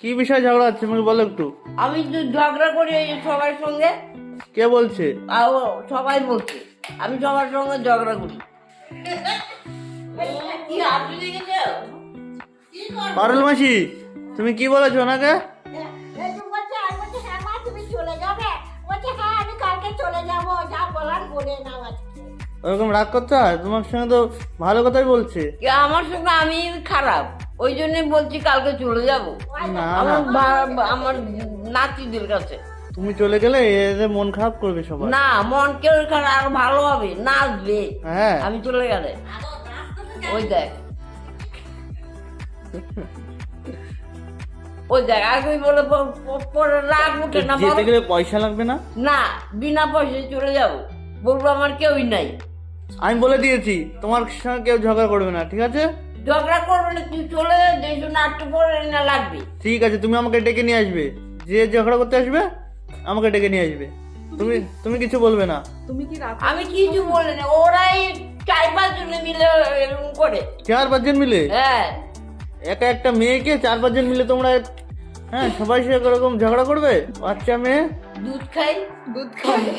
কি বিষয় ঝগড়া হচ্ছে আমাকে বলো একটু। আমি তো ঝগড়া করি এই সবার সঙ্গে, কে বলছে? আর সবাই বলছে আমি সবার সঙ্গে ঝগড়া করি। কি আপনি দেখেছো? পারুল মাসি, তুমি কি বলেছো ওনাকে? বলছে আর বলছে হ্যাঁ মা তুমি চলে যাবে, বলছে হ্যাঁ আমি কালকে চলে যাবো, যা বলার বলে নাও আজকে। ওরকম রাগ করতে হয়? তোমার সঙ্গে তো ভালো কথাই বলছে। কি আমার সঙ্গে আমি খারাপ, ওই জন্য বলছি কালকে চলে যাব না আমার না, আমার নাতিদের কাছে। তুমি চলে গেলে এদের মন খারাপ করবে সবাই। না, মন কেউ খারাপ, আরো ভালো হবে, নাচবে হ্যাঁ, আমি চলে গেলে। ওই দেখ ওই দেখ আগে বলে পরে রাগ উঠে না, যেতে গেলে পয়সা লাগবে না? না বিনা পয়সায় চলে যাব, বলবো আমার কেউই নাই। আমি বলে দিয়েছি তোমার সঙ্গে কেউ ঝগড়া করবে না, ঠিক আছে? ঝগড়া করবে না, তুই চলে যেহেতু নাট্য পরে না লাগবে। ঠিক আছে, তুমি আমাকে ডেকে নিয়ে আসবে। যে ঝগড়া করতে আসবে আমাকে ডেকে নিয়ে আসবে। তুমি তুমি কিছু বলবে না। তুমি কি রাগ আমি কিছু বলি না, ওরাই 4-5 জনে মিলে এরকম করে। 4-5 জন মিলে? হ্যাঁ, একা একটা মেয়েকে 4-5 জন মিলে তোমরা, হ্যাঁ সবাই সে এরকম ঝগড়া করবে? বাচ্চা মেয়ে। দুধ খাই। দুধ খাবে?